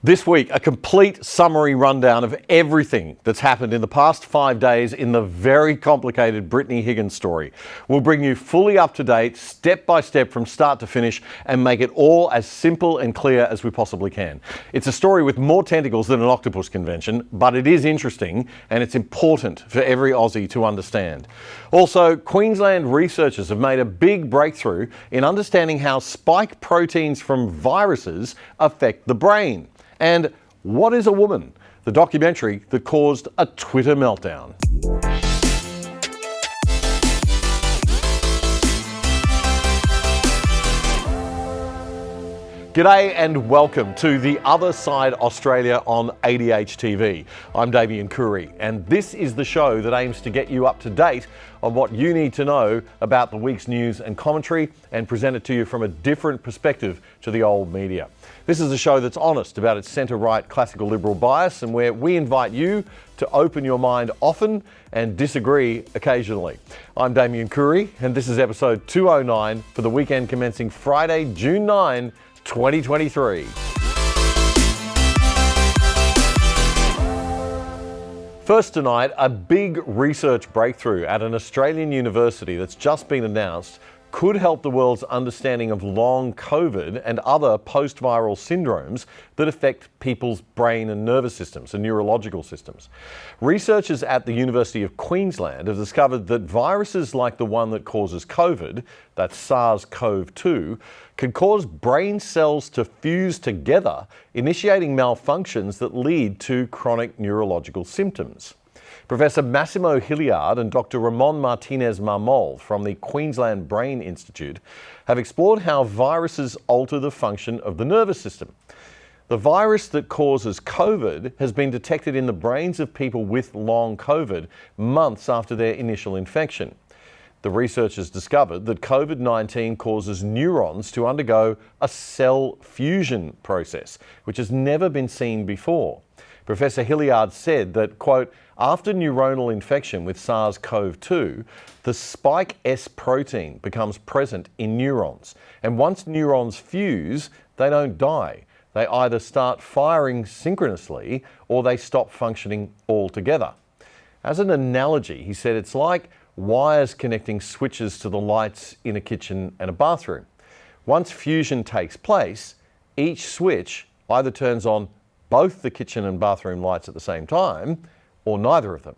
This week, a complete summary rundown of everything that's happened in the past 5 days in the very complicated Brittany Higgins story. We'll bring you fully up to date, step by step from start to finish, and make it all as simple and clear as we possibly can. It's a story with more tentacles than an octopus convention, but it is interesting and it's important for every Aussie to understand. Also, Queensland researchers have made a big breakthrough in understanding how spike proteins from viruses affect the brain. And What is a Woman? The documentary that caused a Twitter meltdown. G'day and welcome to The Other Side Australia on ADH TV. I'm Damian Coory, and this is the show that aims to get you up to date on what you need to know about the week's news and commentary and present it to you from a different perspective to the old media. This is a show that's honest about its centre-right classical liberal bias and where we invite you to open your mind often and disagree occasionally. I'm Damian Coory, and this is episode 209 for the weekend commencing Friday, June 9, 2023. First tonight, a big research breakthrough at an Australian university that's just been announced could help the world's understanding of long COVID and other post-viral syndromes that affect people's brain and nervous systems and neurological systems. Researchers at the University of Queensland have discovered that viruses like the one that causes COVID, that's SARS-CoV-2, can cause brain cells to fuse together, initiating malfunctions that lead to chronic neurological symptoms. Professor Massimo Hilliard and Dr. Ramon Martinez-Marmol from the Queensland Brain Institute have explored how viruses alter the function of the nervous system. The virus that causes COVID has been detected in the brains of people with long COVID months after their initial infection. The researchers discovered that COVID-19 causes neurons to undergo a cell fusion process, which has never been seen before. Professor Hilliard said that, quote, after neuronal infection with SARS-CoV-2, the spike S protein becomes present in neurons. And once neurons fuse, they don't die. They either start firing synchronously or they stop functioning altogether. As an analogy, he said it's like wires connecting switches to the lights in a kitchen and a bathroom. Once fusion takes place, each switch either turns on both the kitchen and bathroom lights at the same time, or neither of them.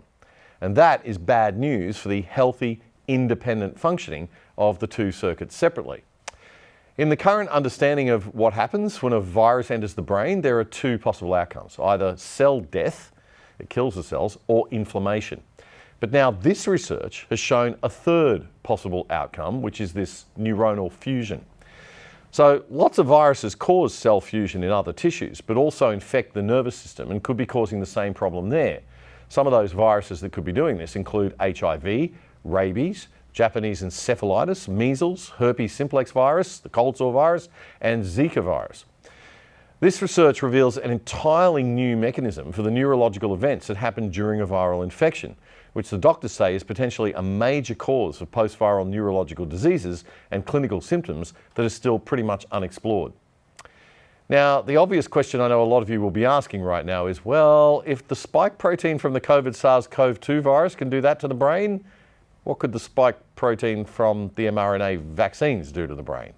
And that is bad news for the healthy, independent functioning of the two circuits separately. In the current understanding of what happens when a virus enters the brain, there are two possible outcomes: either cell death, it kills the cells, or inflammation. But now this research has shown a third possible outcome, which is this neuronal fusion. So lots of viruses cause cell fusion in other tissues, but also infect the nervous system and could be causing the same problem there. Some of those viruses that could be doing this include HIV, rabies, Japanese encephalitis, measles, herpes simplex virus, the cold sore virus, and Zika virus. This research reveals an entirely new mechanism for the neurological events that happen during a viral infection, which the doctors say is potentially a major cause of post-viral neurological diseases and clinical symptoms that are still pretty much unexplored. Now, the obvious question I know a lot of you will be asking right now is, well, if the spike protein from the COVID SARS-CoV-2 virus can do that to the brain, what could the spike protein from the mRNA vaccines do to the brain?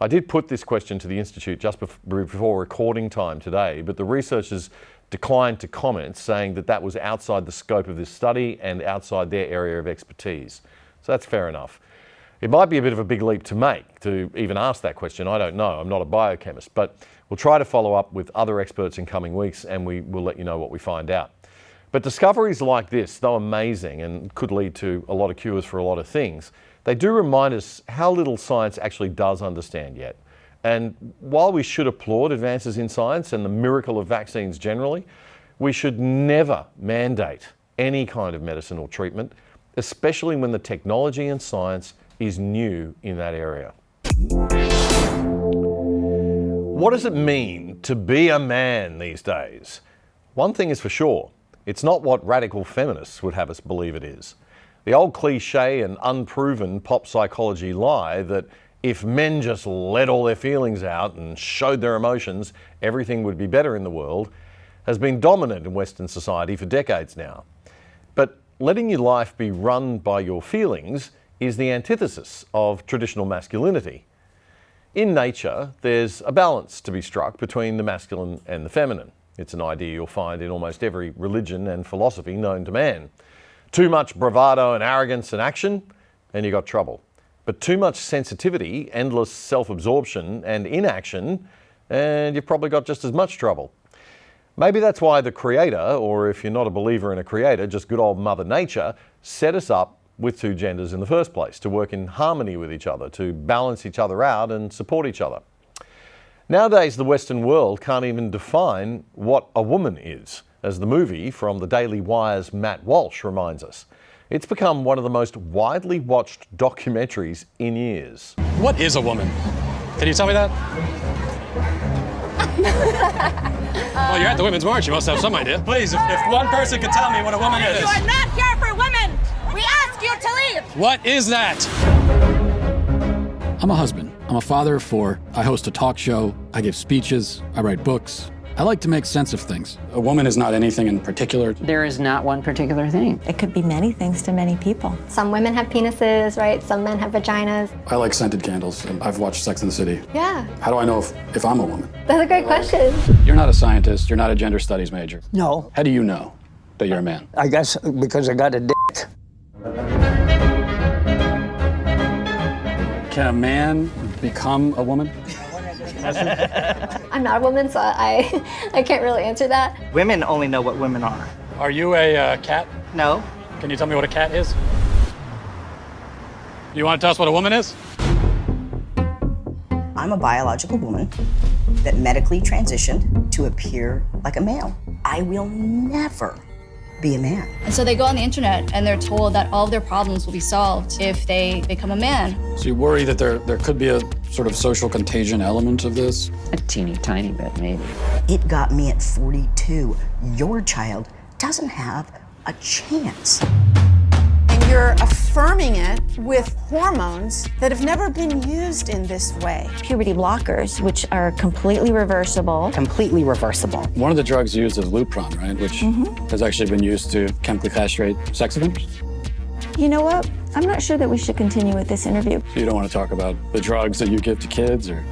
I did put this question to the Institute just before recording time today, but the researchers declined to comment, saying that that was outside the scope of this study and outside their area of expertise. So that's fair enough. It might be a bit of a big leap to make to even ask that question. I don't know. I'm not a biochemist, but we'll try to follow up with other experts in coming weeks and we will let you know what we find out. But discoveries like this, though amazing and could lead to a lot of cures for a lot of things, they do remind us how little science actually does understand yet. And while we should applaud advances in science and the miracle of vaccines generally, we should never mandate any kind of medicine or treatment, especially when the technology and science is new in that area. What does it mean to be a man these days? One thing is for sure, it's not what radical feminists would have us believe it is. The old cliche and unproven pop psychology lie that if men just let all their feelings out and showed their emotions, everything would be better in the world, has been dominant in Western society for decades now. But letting your life be run by your feelings is the antithesis of traditional masculinity. In nature, there's a balance to be struck between the masculine and the feminine. It's an idea you'll find in almost every religion and philosophy known to man. Too much bravado and arrogance and action, and you got trouble. But too much sensitivity, endless self-absorption and inaction, and you've probably got just as much trouble. Maybe that's why the Creator, or if you're not a believer in a creator, just good old Mother Nature, set us up with two genders in the first place, to work in harmony with each other, to balance each other out and support each other. Nowadays, the Western world can't even define what a woman is, as the movie from the Daily Wire's Matt Walsh reminds us. It's become one of the most widely watched documentaries in years. What is a woman? Can you tell me that? Well, you're at the Women's March. You must have some idea. Please, if one person could tell me what a woman is. You are not here for women. We ask you to leave. What is that? I'm a husband. I'm a father of 4. I host a talk show. I give speeches. I write books. I like to make sense of things. A woman is not anything in particular. There is not one particular thing. It could be many things to many people. Some women have penises, right? Some men have vaginas. I like scented candles, and I've watched Sex and the City. Yeah. How do I know if I'm a woman? That's a great question. You're not a scientist. You're not a gender studies major. No. How do you know that you're a man? I guess because I got a dick. Can a man become a woman? I'm not a woman, so I can't really answer that. Women only know what women are. Are you a cat? No. Can you tell me what a cat is? You want to tell us what a woman is? I'm a biological woman that medically transitioned to appear like a male. I will never be a man. And so they go on the internet and they're told that all of their problems will be solved if they become a man. So you worry that there could be a sort of social contagion element of this? A teeny tiny bit, maybe. It got me at 42. Your child doesn't have a chance. And you're affirming it with hormones that have never been used in this way. Puberty blockers, which are completely reversible. Completely reversible. One of the drugs used is Lupron, right? Which has actually been used to chemically castrate sex offenders. You know what? I'm not sure that we should continue with this interview. So you don't want to talk about the drugs that you give to kids, or?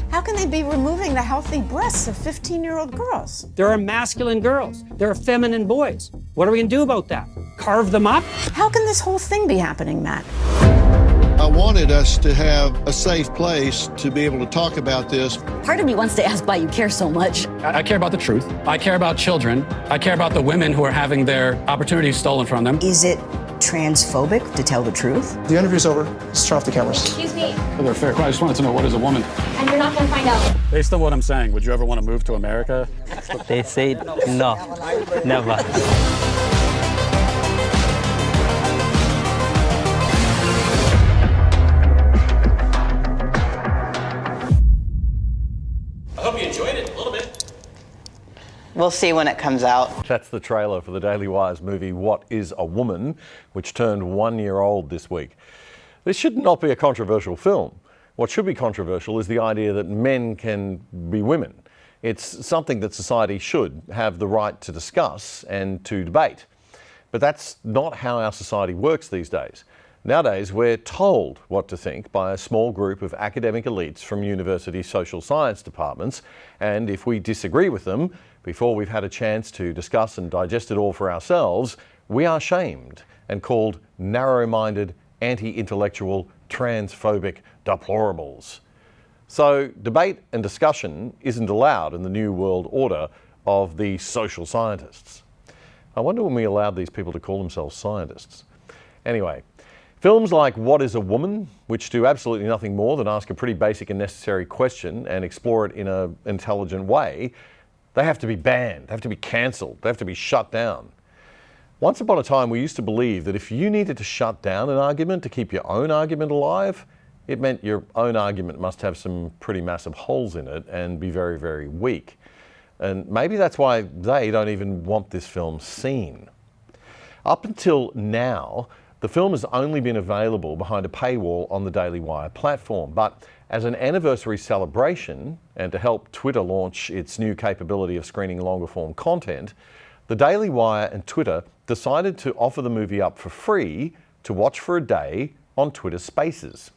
How can they be removing the healthy breasts of 15-year-old girls? There are masculine girls. There are feminine boys. What are we going to do about that? Carve them up? How can this whole thing be happening, Matt? I wanted us to have a safe place to be able to talk about this. Part of me wants to ask why you care so much. I care about the truth. I care about children. I care about the women who are having their opportunities stolen from them. Is it transphobic to tell the truth? The interview's over. Let's turn off the cameras. Excuse me, They're fair. I just wanted to know, what is a woman? and you're not gonna find out. Based on what I'm saying, would you ever want to move to America? They say no, never. I hope you enjoyed it a little bit. We'll see when it comes out. That's the trailer for the Daily Wire's movie What is a Woman, which turned 1 year old this week. This should not be a controversial film. What should be controversial is the idea that men can be women. It's something that society should have the right to discuss and to debate. But that's not how our society works these days. Nowadays, we're told what to think by a small group of academic elites from university social science departments, and if we disagree with them, before we've had a chance to discuss and digest it all for ourselves, we are shamed and called narrow-minded, anti-intellectual, transphobic deplorables. So debate and discussion isn't allowed in the new world order of the social scientists. I wonder when we allowed these people to call themselves scientists. Anyway, films like What is a Woman, which do absolutely nothing more than ask a pretty basic and necessary question and explore it in an intelligent way, they have to be banned, they have to be cancelled, they have to be shut down. Once upon a time, we used to believe that if you needed to shut down an argument to keep your own argument alive, it meant your own argument must have some pretty massive holes in it and be very, very weak. And maybe that's why they don't even want this film seen. Up until now, The film has only been available behind a paywall on the Daily Wire platform, but as an anniversary celebration and to help Twitter launch its new capability of screening longer form content, the Daily Wire and Twitter decided to offer the movie up for free to watch for a day on Twitter Spaces.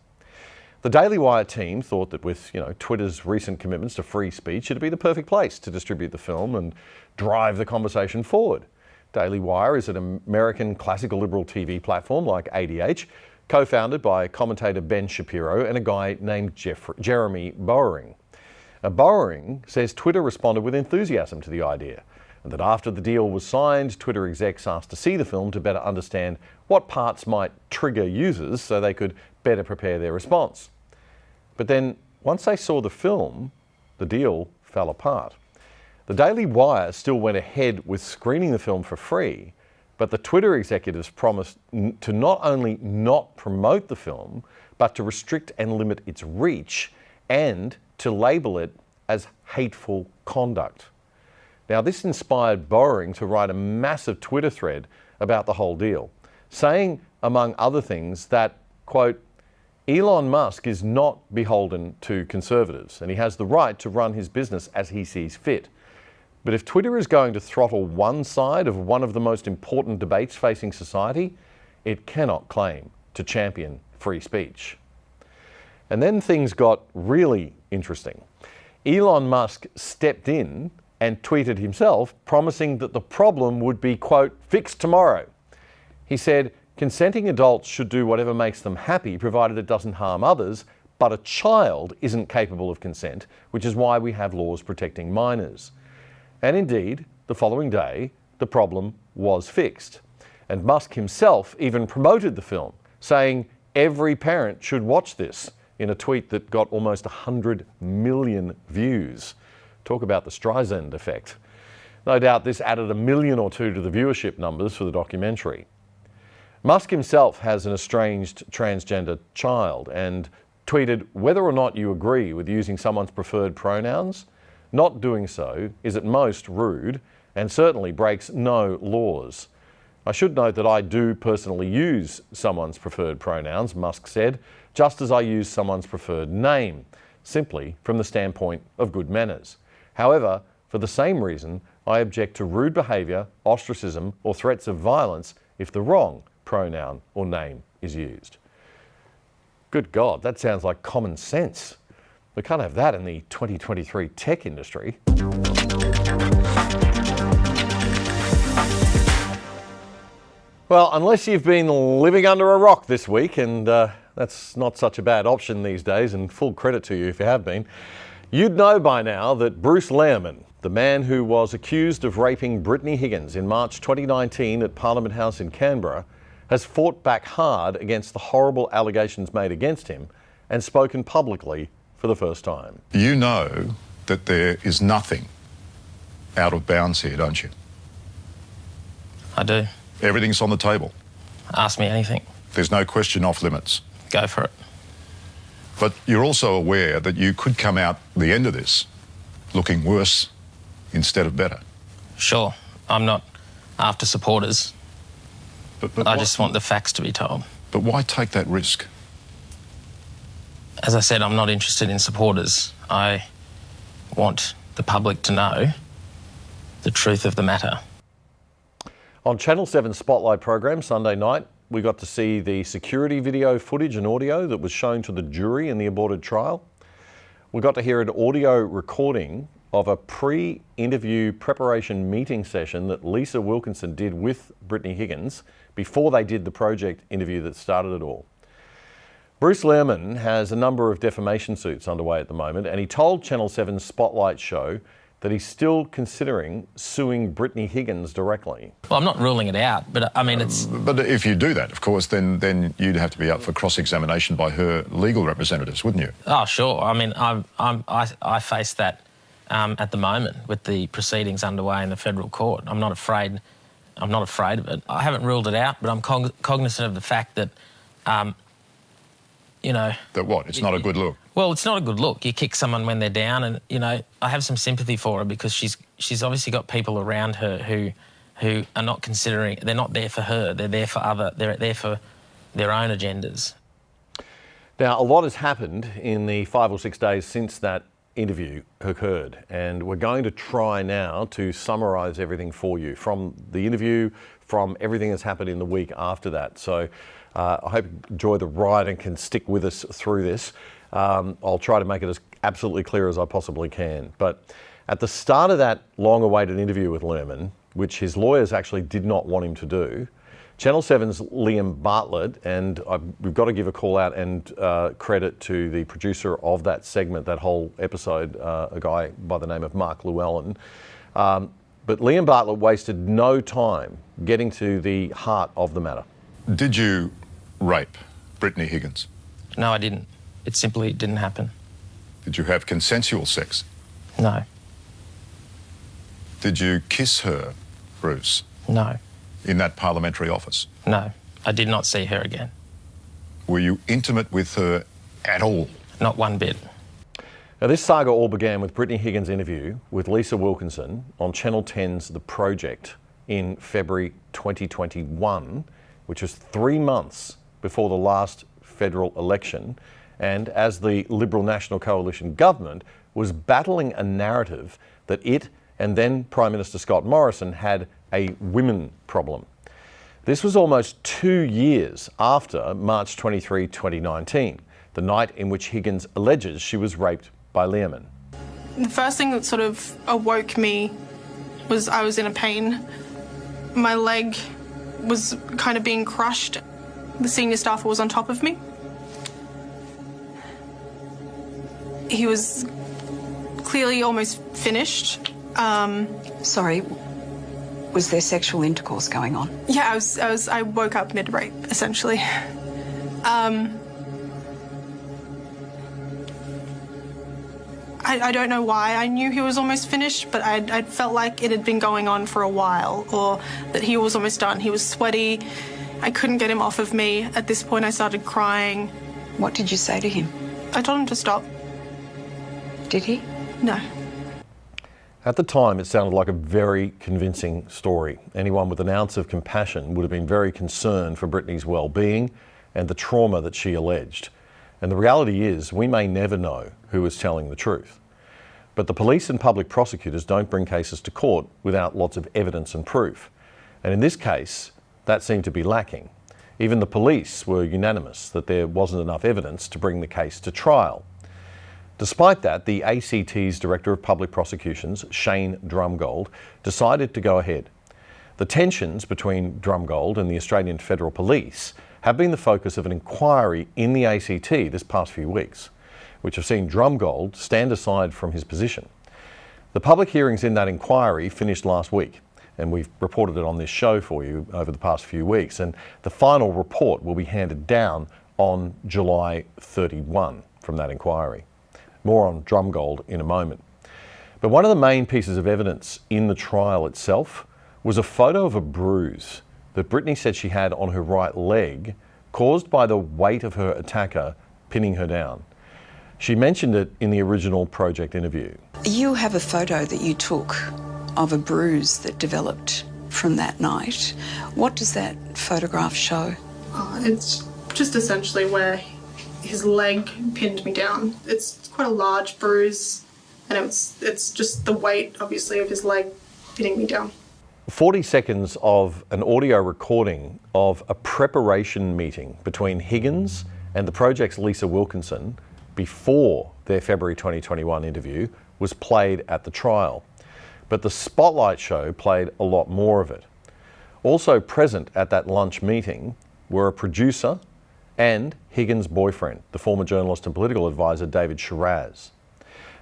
The Daily Wire team thought that with Twitter's recent commitments to free speech, it'd be the perfect place to distribute the film and drive the conversation forward. Daily Wire is an American classical liberal TV platform like ADH, co-founded by commentator Ben Shapiro and a guy named Jeremy Bowering. Bowering says Twitter responded with enthusiasm to the idea, and that after the deal was signed, Twitter execs asked to see the film to better understand what parts might trigger users so they could better prepare their response. But then, once they saw the film, the deal fell apart. The Daily Wire still went ahead with screening the film for free, but the Twitter executives promised to not only not promote the film, but to restrict and limit its reach and to label it as hateful conduct. Now, this inspired Bowering to write a massive Twitter thread about the whole deal, saying, among other things, that, quote, Elon Musk is not beholden to conservatives and he has the right to run his business as he sees fit. But if Twitter is going to throttle one side of one of the most important debates facing society, it cannot claim to champion free speech. And then things got really interesting. Elon Musk stepped in and tweeted himself, promising that the problem would be, quote, fixed tomorrow. He said, consenting adults should do whatever makes them happy, provided it doesn't harm others, but a child isn't capable of consent, which is why we have laws protecting minors. And indeed, the following day, the problem was fixed. And Musk himself even promoted the film, saying every parent should watch this, in a tweet that got almost 100 million views. Talk about the Streisand effect. No doubt this added 1 million or 2 to the viewership numbers for the documentary. Musk himself has an estranged transgender child and tweeted, whether or not you agree with using someone's preferred pronouns, not doing so is at most rude and certainly breaks no laws. I should note that I do personally use someone's preferred pronouns, Musk said, just as I use someone's preferred name, simply from the standpoint of good manners. However, for the same reason, I object to rude behaviour, ostracism or threats of violence if the wrong pronoun or name is used. Good God, that sounds like common sense. We can't have that in the 2023 tech industry. Well, unless you've been living under a rock this week, and that's not such a bad option these days, and full credit to you if you have been, you'd know by now that Bruce Lehrmann, the man who was accused of raping Brittany Higgins in March 2019 at Parliament House in Canberra, has fought back hard against the horrible allegations made against him and spoken publicly for the first time. You know that there is nothing out of bounds here, don't you? I do. Everything's on the table. Ask me anything. There's no question off limits. Go for it. But you're also aware that you could come out the end of this looking worse instead of better. Sure. I'm not after supporters. But I just want the facts to be told. But why take that risk? As I said, I'm not interested in supporters. I want the public to know the truth of the matter. On Channel 7's Spotlight program Sunday night, we got to see the security video footage and audio that was shown to the jury in the aborted trial. We got to hear an audio recording of a pre-interview preparation meeting session that Lisa Wilkinson did with Brittany Higgins before they did the project interview that started it all. Bruce Lehrmann has a number of defamation suits underway at the moment, and he told Channel 7's Spotlight show that he's still considering suing Brittany Higgins directly. Well, I'm not ruling it out, but I mean, it's... But if you do that, of course, then you'd have to be up for cross-examination by her legal representatives, wouldn't you? Oh, sure. I mean, I face that at the moment with the proceedings underway in the federal court. I'm not afraid of it. I haven't ruled it out, but I'm cognizant of the fact that, you know... That what? It's not a good look? Well, it's not a good look. You kick someone when they're down, and, you know, I have some sympathy for her because she's obviously got people around her who are not considering... They're not there for her. They're there for their own agendas. Now, a lot has happened in the 5 or 6 days since that interview occurred, and we're going to try now to summarise everything for you from the interview, from everything that's happened in the week after that. So I hope you enjoy the ride and can stick with us through this. I'll try to make it as absolutely clear as I possibly can. But at the start of that long-awaited interview with Lehrmann, which his lawyers actually did not want him to do, Channel 7's Liam Bartlett, and we've got to give a call out and credit to the producer of that segment, that whole episode, a guy by the name of Mark Llewellyn. But Liam Bartlett wasted no time getting to the heart of the matter. Did you rape Brittany Higgins? No, I didn't. It simply didn't happen. Did you have consensual sex? No. Did you kiss her, Bruce? No. In that parliamentary office? No. I did not see her again. Were you intimate with her at all? Not one bit. Now, this saga all began with Brittany Higgins' interview with Lisa Wilkinson on Channel 10's The Project in February 2021, which was 3 months before the last federal election, and as the Liberal National Coalition government was battling a narrative that it and then Prime Minister Scott Morrison had a women problem. This was almost 2 years after March 23, 2019, the night in which Higgins alleges she was raped by Lehrmann. The first thing that sort of awoke me was I was in a pain. My leg was kind of being crushed. The senior staffer was on top of me. He was clearly almost finished. Sorry, was there sexual intercourse going on? Yeah, I woke up mid-rape, essentially. I don't know why I knew he was almost finished, but I felt like it had been going on for a while, or that he was almost done. He was sweaty. I couldn't get him off of me. At this point, I started crying. What did you say to him? I told him to stop. Did he? No. At the time, it sounded like a very convincing story. Anyone with an ounce of compassion would have been very concerned for Brittany's well-being and the trauma that she alleged. And the reality is, we may never know who is telling the truth. But the police and public prosecutors don't bring cases to court without lots of evidence and proof. And in this case, that seemed to be lacking. Even the police were unanimous that there wasn't enough evidence to bring the case to trial. Despite that, the ACT's Director of Public Prosecutions, Shane Drumgold, decided to go ahead. The tensions between Drumgold and the Australian Federal Police have been the focus of an inquiry in the ACT this past few weeks, which have seen Drumgold stand aside from his position. The public hearings in that inquiry finished last week, and we've reported it on this show for you over the past few weeks, and the final report will be handed down on July 31 from that inquiry. More on Drumgold in a moment. But one of the main pieces of evidence in the trial itself was a photo of a bruise that Brittany said she had on her right leg, caused by the weight of her attacker pinning her down. She mentioned it in the original Project interview. You have a photo that you took of a bruise that developed from that night. What does that photograph show? It's just essentially where his leg pinned me down. It's quite a large bruise, and it's just the weight, obviously, of his leg pinning me down. 40 seconds of an audio recording of a preparation meeting between Higgins and the Project's Lisa Wilkinson before their February 2021 interview was played at the trial. But the Spotlight show played a lot more of it. Also present at that lunch meeting were a producer and Higgins' boyfriend, the former journalist and political advisor David Shiraz.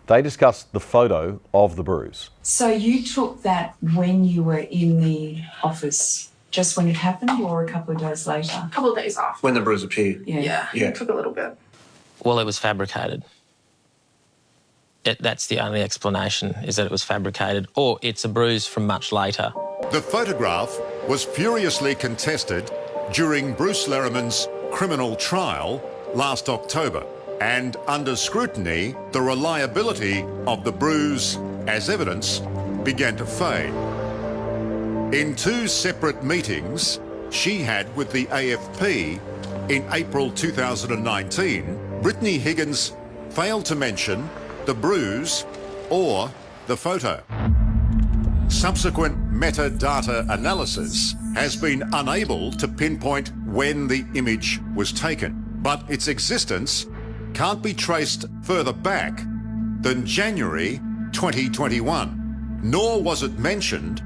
They discussed the photo of the bruise. So you took that when you were in the office, just when it happened, or a couple of days later? A couple of days off. When the bruise appeared? Yeah. It took a little bit. Well, it was fabricated. That's the only explanation, is that it was fabricated, or it's a bruise from much later. The photograph was furiously contested during Bruce Lehrmann's criminal trial last October, and under scrutiny, the reliability of the bruise as evidence began to fade. In 2 separate meetings, she had with the AFP in April 2019, Brittany Higgins failed to mention the bruise or the photo. Subsequent metadata analysis has been unable to pinpoint when the image was taken, but its existence can't be traced further back than January 2021, nor was it mentioned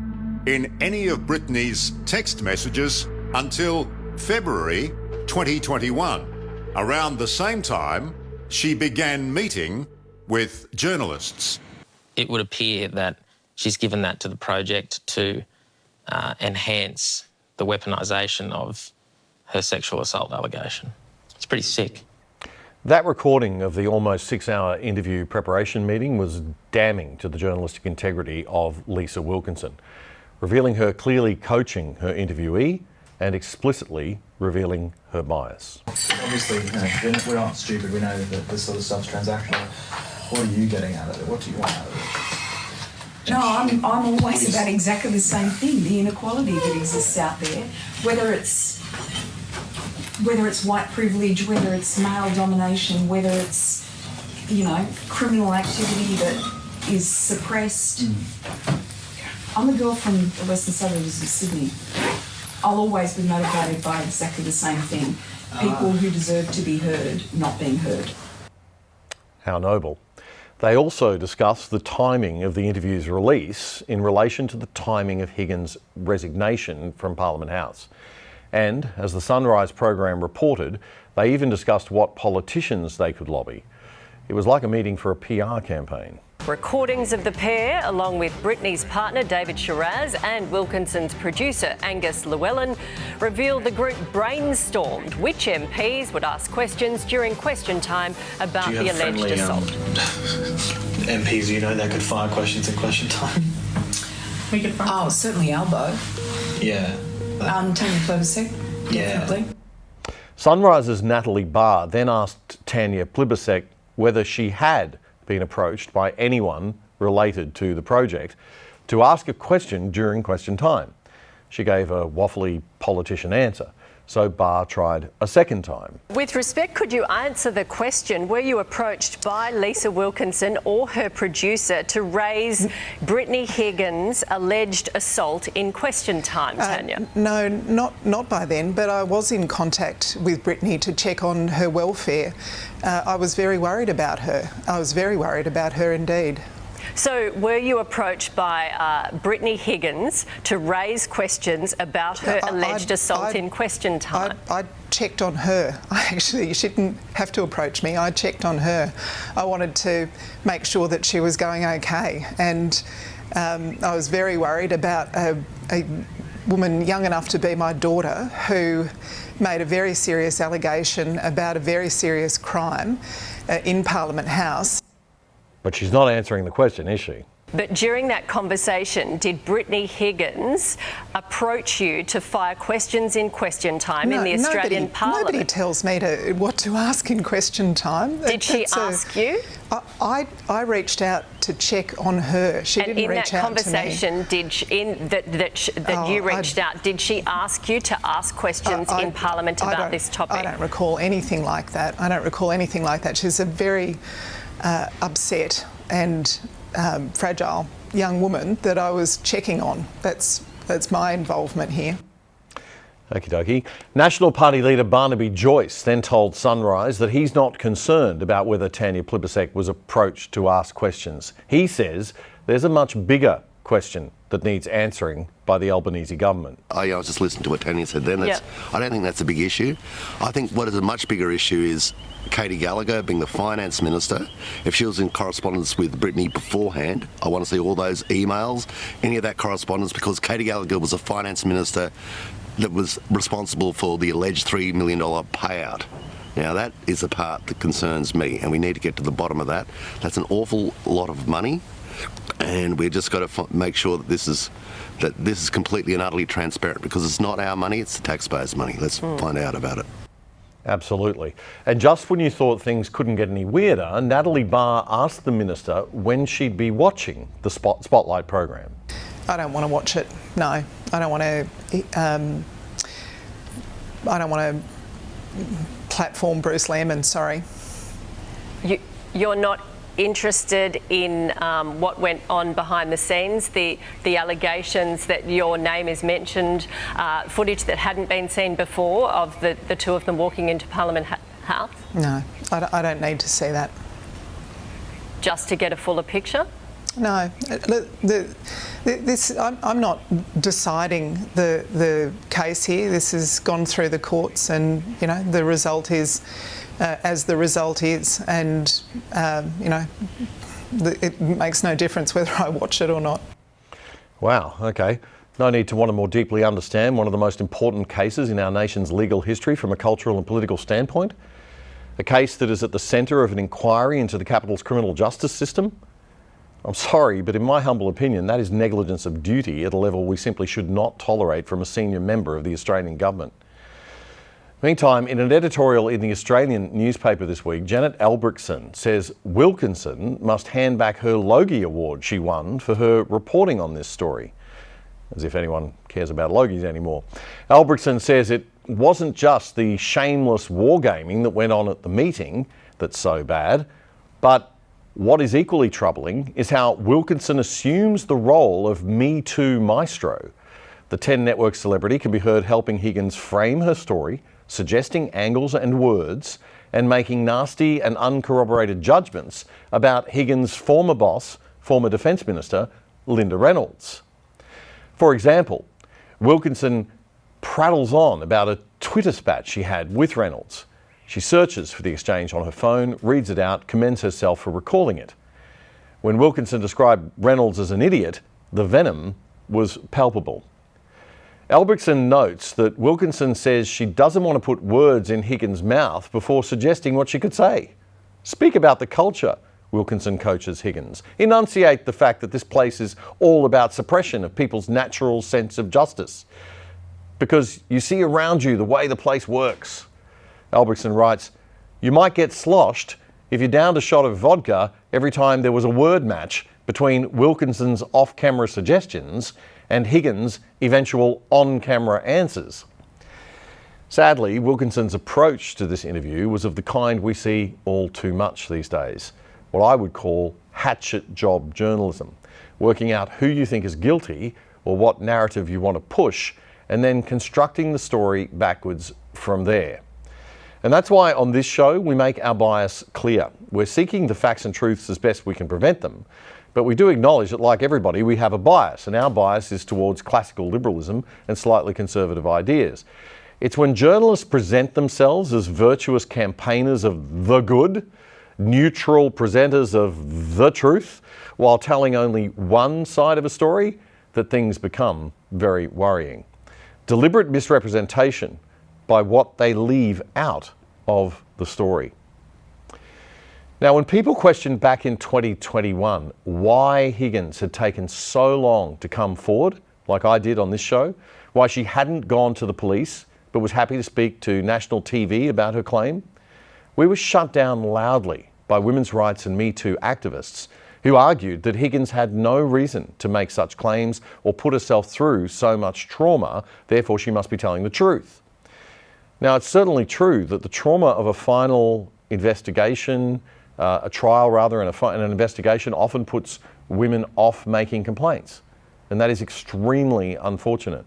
in any of Brittany's text messages until February 2021. Around the same time, she began meeting with journalists. It would appear that she's given that to the project to enhance the weaponisation of her sexual assault allegation. It's pretty sick. That recording of the almost 6-hour interview preparation meeting was damning to the journalistic integrity of Lisa Wilkinson, revealing her clearly coaching her interviewee and explicitly revealing her bias. Obviously, we're not stupid. We know that this sort of stuff's transactional. What are you getting out of it? What do you want out of it? No, I'm always about exactly the same thing, the inequality that exists out there, whether it's white privilege, whether it's male domination, whether it's, criminal activity that is suppressed. I'm a girl from the western suburbs of Sydney. I'll always be motivated by exactly the same thing. People who deserve to be heard, not being heard. How noble. They also discussed the timing of the interview's release in relation to the timing of Higgins' resignation from Parliament House. And, as the Sunrise program reported, they even discussed what politicians they could lobby. It was like a meeting for a PR campaign. Recordings of the pair, along with Brittany's partner David Shiraz and Wilkinson's producer Angus Llewellyn, revealed the group brainstormed which MPs would ask questions during question time about the alleged assault. MPs, that could fire questions in question time? We could find. Oh, certainly Albo. Yeah. Tanya Plibersek. Yeah. Definitely. Sunrise's Natalie Barr then asked Tanya Plibersek whether she had been approached by anyone related to the project to ask a question during question time. She gave a waffly politician answer, so Barr tried a second time. With respect, could you answer the question, were you approached by Lisa Wilkinson or her producer to raise Brittany Higgins' alleged assault in question time, Tanya? No, not by then, but I was in contact with Brittany to check on her welfare. I was very worried about her. I was very worried about her indeed. So were you approached by Brittany Higgins to raise questions about her alleged assault in question time? I checked on her. She didn't have to approach me. I checked on her. I wanted to make sure that she was going okay. And I was very worried about a woman young enough to be my daughter who made a very serious allegation about a very serious crime in Parliament House. But she's not answering the question, is she? But during that conversation, did Brittany Higgins approach you to fire questions in question time in the Australian Parliament? Nobody tells me what to ask in question time. Did she ask you? I reached out to check on her. She didn't reach out to me. And in that conversation, that you reached out, did she ask you to ask questions in Parliament about this topic? I don't recall anything like that. I don't recall anything like that. She's a very upset and fragile young woman that I was checking on. That's my involvement here. Okie dokie. National Party leader Barnaby Joyce then told Sunrise that he's not concerned about whether Tanya Plibersek was approached to ask questions. He says there's a much bigger question that needs answering by the Albanese government. I was just listening to what Tanya said then. I don't think that's a big issue. I think what is a much bigger issue is Katy Gallagher being the finance minister. If she was in correspondence with Brittany beforehand, I want to see all those emails, any of that correspondence, because Katy Gallagher was a finance minister that was responsible for the alleged $3 million payout. Now that is the part that concerns me, and we need to get to the bottom of that. That's an awful lot of money, and we've just got to make sure that this is completely and utterly transparent, because it's not our money, it's the taxpayers' money. Let's find out about it. Absolutely. And just when you thought things couldn't get any weirder, Natalie Barr asked the minister when she'd be watching the Spotlight program. I don't want to watch it, no. I don't want to don't want to platform Bruce Lehrmann, sorry. You're not interested in what went on behind the scenes, the allegations that your name is mentioned, footage that hadn't been seen before of the two of them walking into Parliament House? No, I don't need to see that. Just to get a fuller picture? No, I'm not deciding the case here. This has gone through the courts, and the result is as the result is, and it makes no difference whether I watch it or not. Wow. Okay. No need to want to more deeply understand one of the most important cases in our nation's legal history from a cultural and political standpoint. A case that is at the centre of an inquiry into the capital's criminal justice system. I'm sorry, but in my humble opinion, that is negligence of duty at a level we simply should not tolerate from a senior member of the Australian government. Meantime, in an editorial in the Australian newspaper this week, Janet Albrechtsen says Wilkinson must hand back her Logie Award she won for her reporting on this story. As if anyone cares about Logies anymore. Albrechtsen says it wasn't just the shameless wargaming that went on at the meeting that's so bad, but what is equally troubling is how Wilkinson assumes the role of Me Too maestro. The 10 Network celebrity can be heard helping Higgins frame her story, suggesting angles and words, and making nasty and uncorroborated judgments about Higgins' former boss, former Defence Minister, Linda Reynolds. For example, Wilkinson prattles on about a Twitter spat she had with Reynolds. She searches for the exchange on her phone, reads it out, commends herself for recalling it. When Wilkinson described Reynolds as an idiot, the venom was palpable. Albrechtsen notes that Wilkinson says she doesn't want to put words in Higgins' mouth before suggesting what she could say. Speak about the culture, Wilkinson coaches Higgins. Enunciate the fact that this place is all about suppression of people's natural sense of justice. Because you see around you the way the place works. Albrechtsen writes, you might get sloshed if you downed a shot of vodka every time there was a word match between Wilkinson's off-camera suggestions and Higgins' eventual on-camera answers. Sadly, Wilkinson's approach to this interview was of the kind we see all too much these days, what I would call hatchet job journalism, working out who you think is guilty or what narrative you want to push, and then constructing the story backwards from there. And that's why on this show we make our bias clear. We're seeking the facts and truths as best we can prevent them, but we do acknowledge that, like everybody, we have a bias, and our bias is towards classical liberalism and slightly conservative ideas. It's when journalists present themselves as virtuous campaigners of the good, neutral presenters of the truth, while telling only one side of a story, that things become very worrying. Deliberate misrepresentation by what they leave out of the story. Now, when people questioned back in 2021 why Higgins had taken so long to come forward, like I did on this show, why she hadn't gone to the police but was happy to speak to national TV about her claim, we were shut down loudly by women's rights and Me Too activists who argued that Higgins had no reason to make such claims or put herself through so much trauma, therefore she must be telling the truth. Now, it's certainly true that the trauma of a final investigation, a trial rather, and an investigation often puts women off making complaints. And that is extremely unfortunate.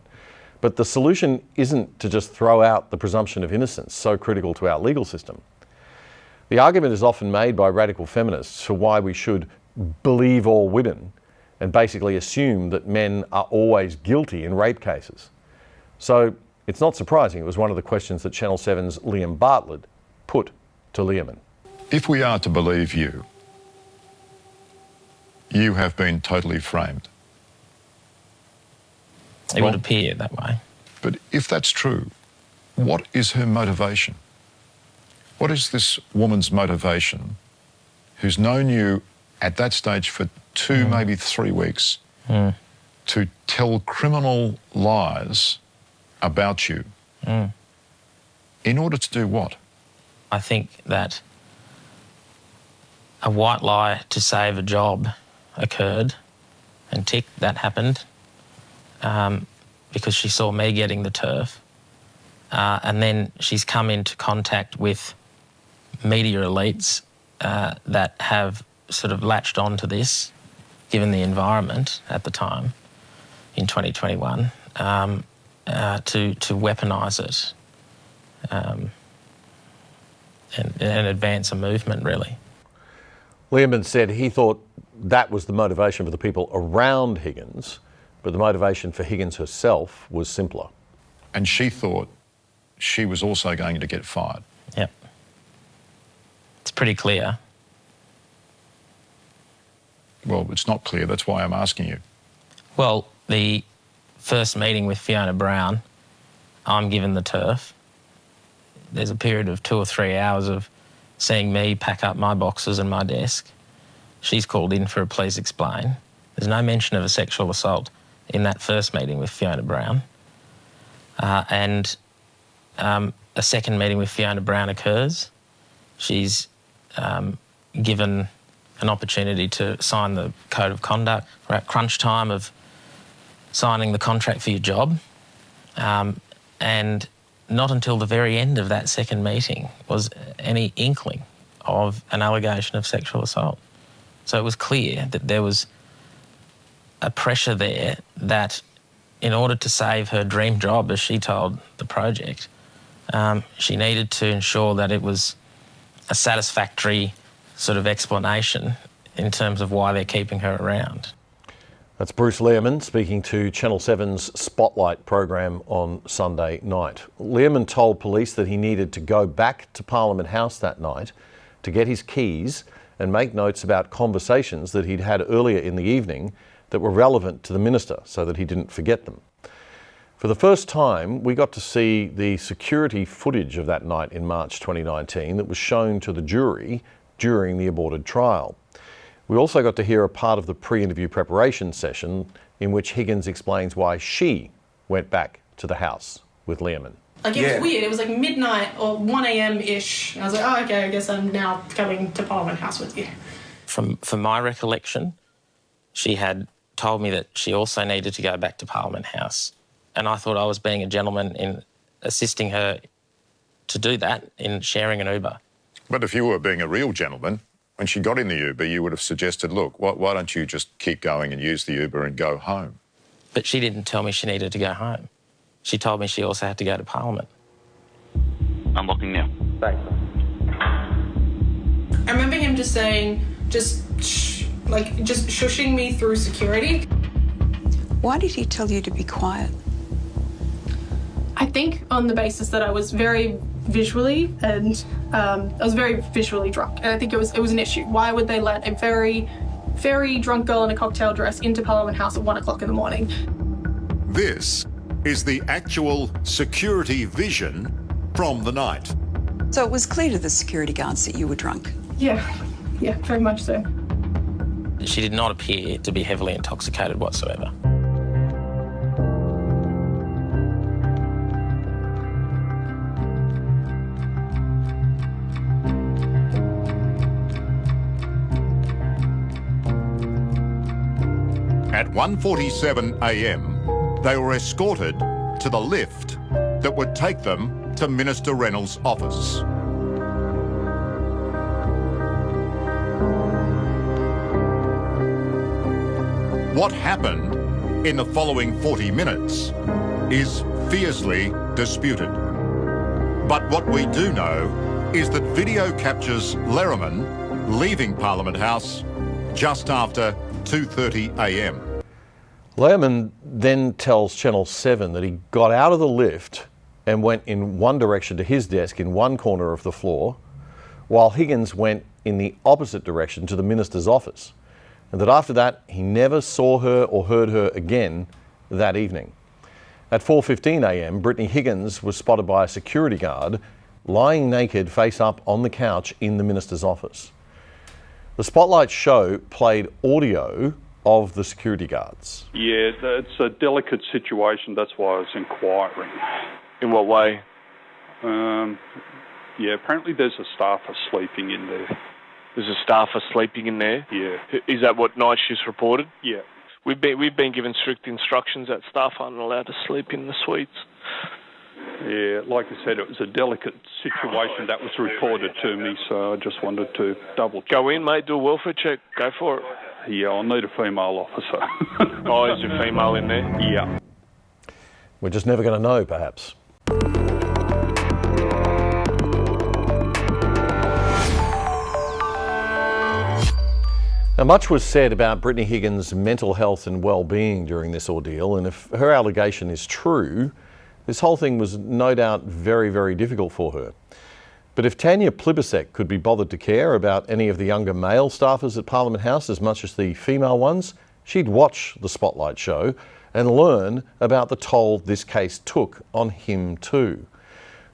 But the solution isn't to just throw out the presumption of innocence, so critical to our legal system. The argument is often made by radical feminists for why we should believe all women and basically assume that men are always guilty in rape cases. So it's not surprising it was one of the questions that Channel 7's Liam Bartlett put to Lehrmann. If we are to believe you, you have been totally framed. It would appear that way. But if that's true, what is her motivation? What is this woman's motivation who's known you at that stage for 2, maybe 3 weeks, to tell criminal lies about you? In order to do what? I think that a white lie to save a job occurred, and tick, that happened, because she saw me getting the turf. And then she's come into contact with media elites that have sort of latched onto this, given the environment at the time in 2021, to weaponise it and advance a movement, really. Lehrmann said he thought that was the motivation for the people around Higgins, but the motivation for Higgins herself was simpler. And she thought she was also going to get fired. Yep. It's pretty clear. Well, it's not clear. That's why I'm asking you. Well, the first meeting with Fiona Brown, I'm given the turf. There's a period of 2 or 3 hours of seeing me pack up my boxes and my desk. She's called in for a please explain. There's no mention of a sexual assault in that first meeting with Fiona Brown. And a second meeting with Fiona Brown occurs. She's given an opportunity to sign the code of conduct. We're at crunch time of signing the contract for your job. And not until the very end of that second meeting was any inkling of an allegation of sexual assault. So it was clear that there was a pressure there that in order to save her dream job, as she told the project, she needed to ensure that it was a satisfactory sort of explanation in terms of why they're keeping her around. That's Bruce Lehrmann speaking to Channel 7's Spotlight program on Sunday night. Lehrmann told police that he needed to go back to Parliament House that night to get his keys and make notes about conversations that he'd had earlier in the evening that were relevant to the minister so that he didn't forget them. For the first time, we got to see the security footage of that night in March 2019 that was shown to the jury during the aborted trial. We also got to hear a part of the pre-interview preparation session in which Higgins explains why she went back to the house with Lehrmann. Like, it was weird. It was like midnight or 1 a.m.-ish. And I was like, oh, okay, I guess I'm now coming to Parliament House with you. From my recollection, she had told me that she also needed to go back to Parliament House. And I thought I was being a gentleman in assisting her to do that in sharing an Uber. But if you were being a real gentleman, when she got in the Uber, you would have suggested, look, why don't you just keep going and use the Uber and go home? But she didn't tell me she needed to go home. She told me she also had to go to Parliament. I'm looking now. Thanks. I remember him just saying, just shushing me through security. Why did he tell you to be quiet? I think on the basis that I was very visually and I was very visually drunk, and I think it was an issue. Why would they let a very, very drunk girl in a cocktail dress into Parliament House at 1 o'clock in the morning? This is the actual security vision from the night. So it was clear to the security guards that you were drunk? Yeah, very much so. She did not appear to be heavily intoxicated whatsoever. At 1:47 a.m, they were escorted to the lift that would take them to Minister Reynolds' office. What happened in the following 40 minutes is fiercely disputed. But what we do know is that video captures Lehrmann leaving Parliament House just after 2:30 a.m. Lehrmann then tells Channel 7 that he got out of the lift and went in one direction to his desk in one corner of the floor, while Higgins went in the opposite direction to the minister's office, and that after that he never saw her or heard her again that evening. At 4:15 a.m, Brittany Higgins was spotted by a security guard lying naked face up on the couch in the minister's office. The Spotlight show played audio of the security guards. Yeah, it's a delicate situation. That's why I was inquiring. In what way? Yeah, apparently there's a staffer sleeping in there. There's a staffer sleeping in there? Yeah. Is that what night shifts reported? Yeah. We've been given strict instructions that staff aren't allowed to sleep in the suites. Yeah, like I said, it was a delicate situation that was reported to me, so I just wanted to double check. Go in, mate, do a welfare check. Go for it. Yeah, I'll need a female officer. Oh, is there a female in there? Yeah. We're just never going to know, perhaps. Now, much was said about Brittany Higgins' mental health and well-being during this ordeal, and if her allegation is true, this whole thing was no doubt very, very difficult for her. But if Tanya Plibersek could be bothered to care about any of the younger male staffers at Parliament House as much as the female ones, she'd watch the Spotlight show and learn about the toll this case took on him too.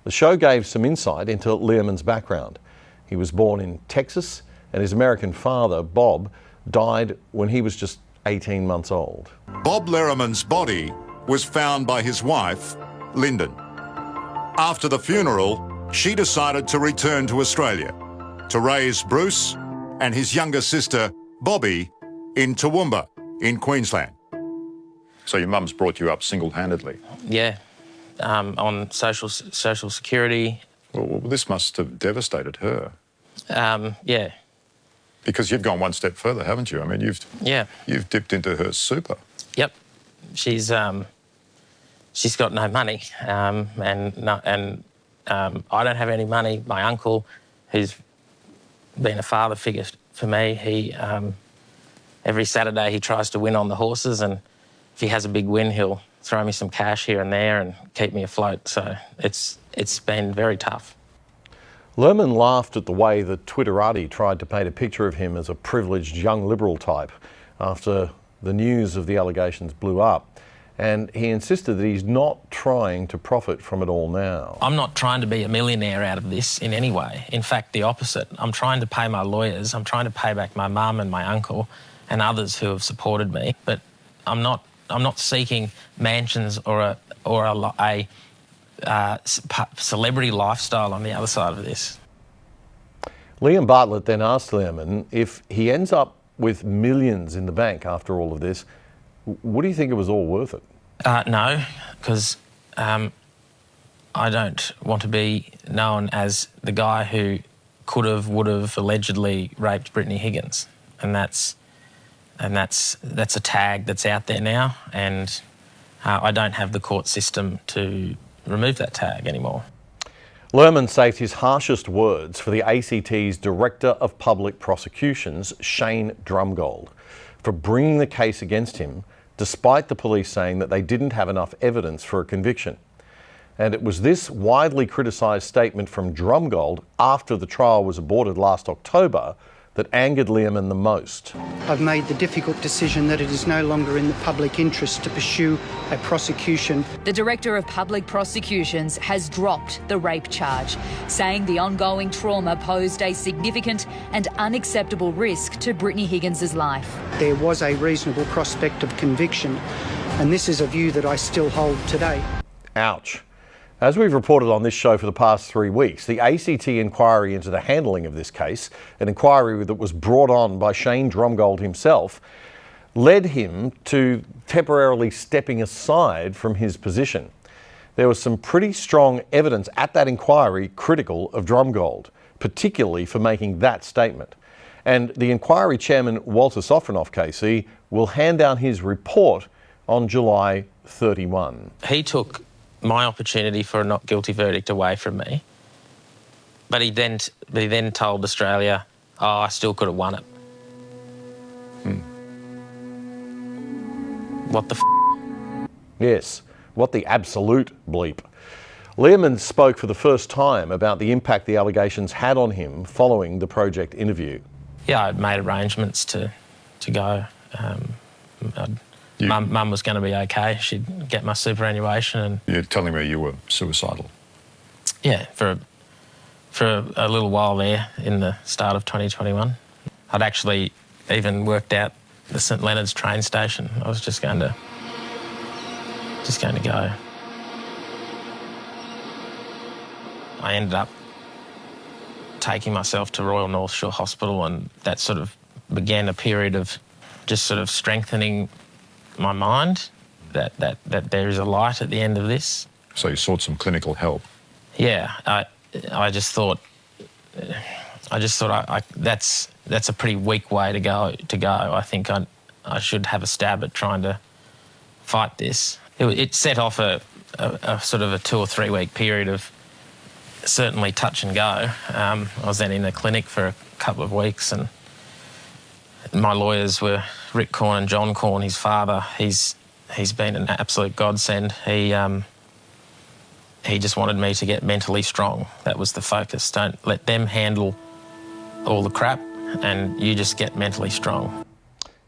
The show gave some insight into Lehrmann's background. He was born in Texas, and his American father, Bob, died when he was just 18 months old. Bob Lehrmann's body was found by his wife, Lyndon. After the funeral, she decided to return to Australia to raise Bruce and his younger sister, Bobby, in Toowoomba, in Queensland. So your mum's brought you up single-handedly? Yeah, on social security. Well, this must have devastated her. Yeah. Because you've gone one step further, haven't you? I mean, you've dipped into her super. Yep. She's got no money, and I don't have any money. My uncle, who's been a father figure for me, he every Saturday he tries to win on the horses, and if he has a big win, he'll throw me some cash here and there and keep me afloat. So it's been very tough. Lehrmann laughed at the way that Twitterati tried to paint a picture of him as a privileged young Liberal type after the news of the allegations blew up, and he insisted that he's not trying to profit from it all now. I'm not trying to be a millionaire out of this in any way. In fact, the opposite. I'm trying to pay my lawyers. I'm trying to pay back my mum and my uncle and others who have supported me, but I'm not seeking mansions or a celebrity lifestyle on the other side of this. Liam Bartlett then asked Lehrmann if he ends up with millions in the bank after all of this, would you think it was all worth it? No, because I don't want to be known as the guy who could have, would have allegedly raped Brittany Higgins, and that's a tag that's out there now, and I don't have the court system to remove that tag anymore. Lehrmann saved his harshest words for the ACT's Director of Public Prosecutions, Shane Drumgold, for bringing the case against him despite the police saying that they didn't have enough evidence for a conviction. And it was this widely criticised statement from Drumgold after the trial was aborted last October that angered Lehrmann the most. I've made the difficult decision that it is no longer in the public interest to pursue a prosecution. The Director of Public Prosecutions has dropped the rape charge, saying the ongoing trauma posed a significant and unacceptable risk to Brittany Higgins' life. There was a reasonable prospect of conviction, and this is a view that I still hold today. Ouch. As we've reported on this show for the past 3 weeks, the ACT inquiry into the handling of this case, an inquiry that was brought on by Shane Drumgold himself, led him to temporarily stepping aside from his position. There was some pretty strong evidence at that inquiry critical of Drumgold, particularly for making that statement. And the inquiry chairman, Walter Sofronoff, KC, will hand down his report on July 31. He took my opportunity for a not guilty verdict away from me, but he then told Australia, oh, I still could have won it. What the f***? Yes, what the absolute bleep. Lehrmann spoke for the first time about the impact the allegations had on him following the Project interview. Yeah, I'd made arrangements to go. Mum was going to be okay. She'd get my superannuation, and You're telling me you were suicidal? Yeah, for a little while there in the start of 2021. I'd actually even worked out the St Leonard's train station. I was just going to go. I ended up taking myself to Royal North Shore Hospital, and that sort of began a period of just sort of strengthening my mind that there is a light at the end of this. So you sought some clinical help. Yeah, I just thought that's a pretty weak way to go. I think I should have a stab at trying to fight this. It set off a sort of a 2 or 3 week period of certainly touch and go. I was then in a clinic for a couple of weeks, and my lawyers were Rick Corn and John Corn, his father. He's been an absolute godsend. He just wanted me to get mentally strong. That was the focus. Don't let them handle all the crap, and you just get mentally strong.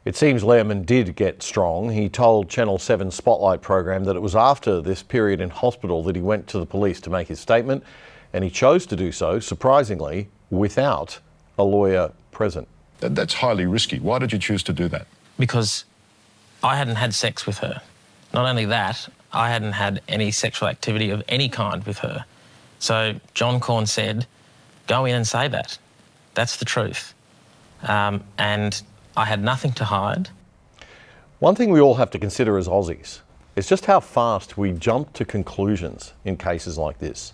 It seems Lehrmann did get strong. He told Channel 7's Spotlight program that it was after this period in hospital that he went to the police to make his statement, and he chose to do so, surprisingly, without a lawyer present. That's highly risky. Why did you choose to do that? Because I hadn't had sex with her. Not only that, I hadn't had any sexual activity of any kind with her. So John Corn said, go in and say that. That's the truth. And I had nothing to hide. One thing we all have to consider as Aussies is just how fast we jump to conclusions in cases like this.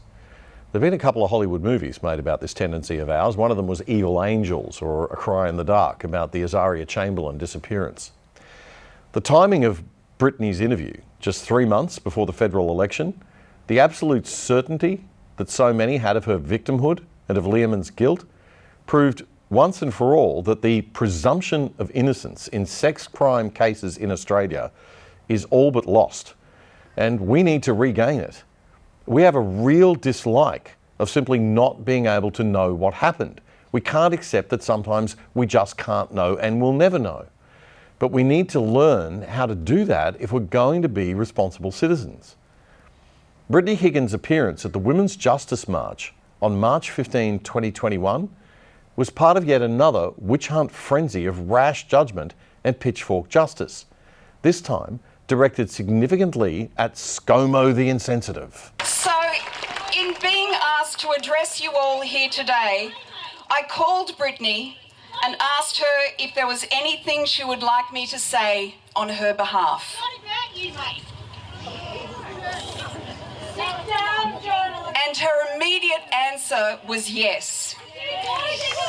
There have been a couple of Hollywood movies made about this tendency of ours. One of them was Evil Angels, or A Cry in the Dark, about the Azaria Chamberlain disappearance. The timing of Brittany's interview, just 3 months before the federal election, the absolute certainty that so many had of her victimhood and of Lehrmann's guilt, proved once and for all that the presumption of innocence in sex crime cases in Australia is all but lost, and we need to regain it. We have a real dislike of simply not being able to know what happened. We can't accept that sometimes we just can't know and will never know. But we need to learn how to do that if we're going to be responsible citizens. Brittany Higgins' appearance at the Women's Justice March on March 15, 2021 was part of yet another witch hunt frenzy of rash judgment and pitchfork justice, this time directed significantly at ScoMo the insensitive. So, in being asked to address you all here today, I called Brittany and asked her if there was anything she would like me to say on her behalf. And her immediate answer was yes.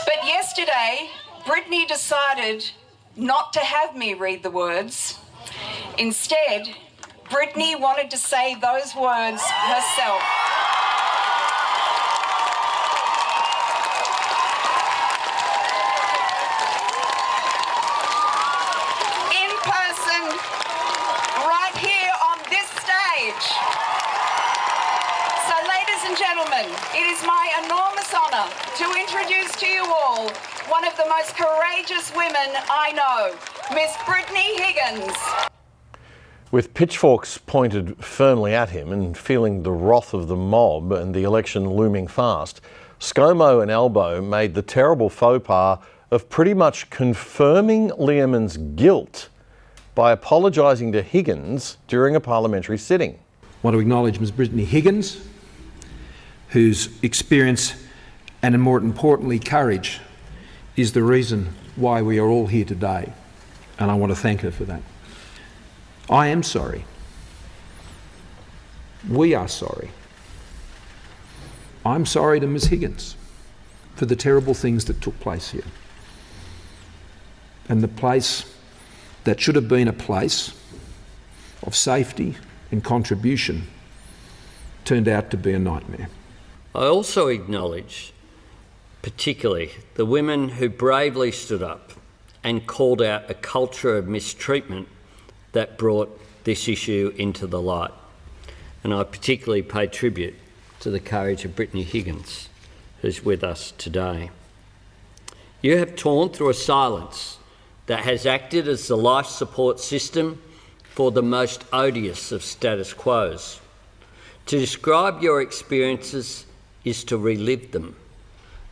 But yesterday, Brittany decided not to have me read the words. Instead, Brittany wanted to say those words herself. In person, right here on this stage. So, ladies and gentlemen, it is my enormous honour to introduce to you all one of the most courageous women I know, Miss Brittany Higgins. With pitchforks pointed firmly at him and feeling the wrath of the mob and the election looming fast, ScoMo and Elbow made the terrible faux pas of pretty much confirming Lehrmann's guilt by apologising to Higgins during a parliamentary sitting. I want to acknowledge Ms Brittany Higgins, whose experience and, more importantly, courage is the reason why we are all here today, and I want to thank her for that. I am sorry. We are sorry. I'm sorry to Ms Higgins for the terrible things that took place here. And the place that should have been a place of safety and contribution turned out to be a nightmare. I also acknowledge particularly the women who bravely stood up and called out a culture of mistreatment that brought this issue into the light. And I particularly pay tribute to the courage of Brittany Higgins, who's with us today. You have torn through a silence that has acted as the life support system for the most odious of status quos. To describe your experiences is to relive them.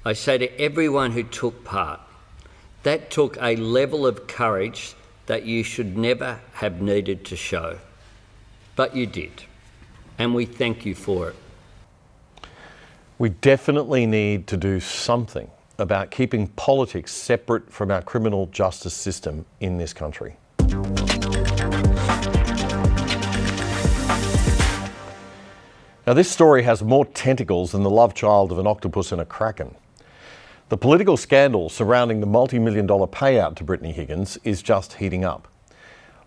I say to everyone who took part, that took a level of courage that you should never have needed to show. But you did, and we thank you for it. We definitely need to do something about keeping politics separate from our criminal justice system in this country. Now, this story has more tentacles than the love child of an octopus and a kraken. The political scandal surrounding the multi-million-dollar payout to Brittany Higgins is just heating up.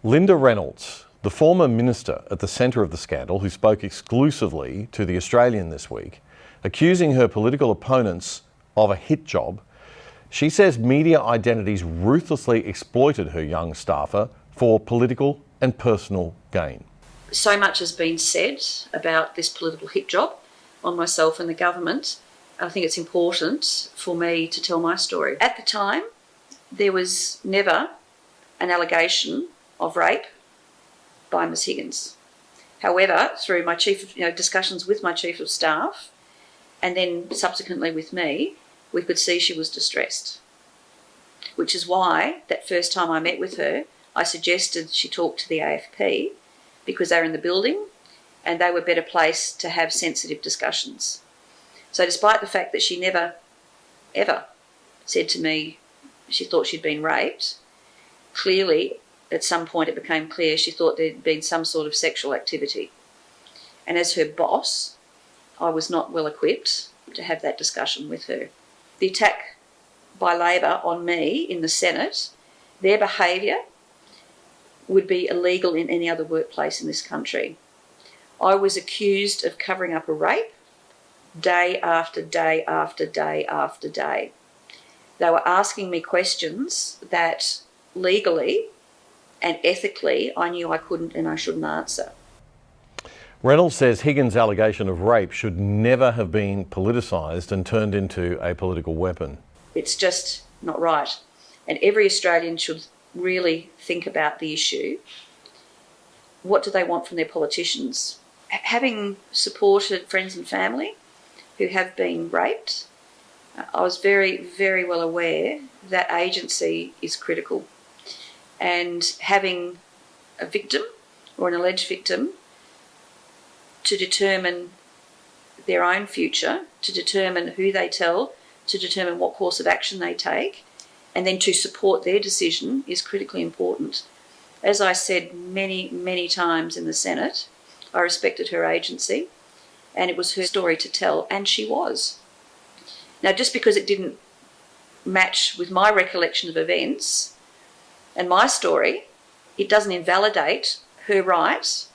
Linda Reynolds, the former minister at the centre of the scandal, who spoke exclusively to The Australian this week, accusing her political opponents of a hit job, she says media identities ruthlessly exploited her young staffer for political and personal gain. So much has been said about this political hit job on myself and the government. I think it's important for me to tell my story. At the time, there was never an allegation of rape by Ms Higgins. However, through my discussions with my chief of staff and then subsequently with me, we could see she was distressed, which is why that first time I met with her, I suggested she talk to the AFP because they were in the building and they were better placed to have sensitive discussions. So despite the fact that she never, ever said to me she thought she'd been raped, clearly at some point it became clear she thought there'd been some sort of sexual activity. And as her boss, I was not well equipped to have that discussion with her. The attack by Labor on me in the Senate, their behaviour would be illegal in any other workplace in this country. I was accused of covering up a rape day after day after day after day. They were asking me questions that legally and ethically I knew I couldn't and I shouldn't answer. Reynolds says Higgins' allegation of rape should never have been politicised and turned into a political weapon. It's just not right. And every Australian should really think about the issue. What do they want from their politicians? Having supported friends and family who have been raped, I was very, very well aware that agency is critical. And having a victim or an alleged victim to determine their own future, to determine who they tell, to determine what course of action they take, and then to support their decision is critically important. As I said many, many times in the Senate, I respected her agency and it was her story to tell, and she was. Now, just because it didn't match with my recollection of events and my story, it doesn't invalidate her right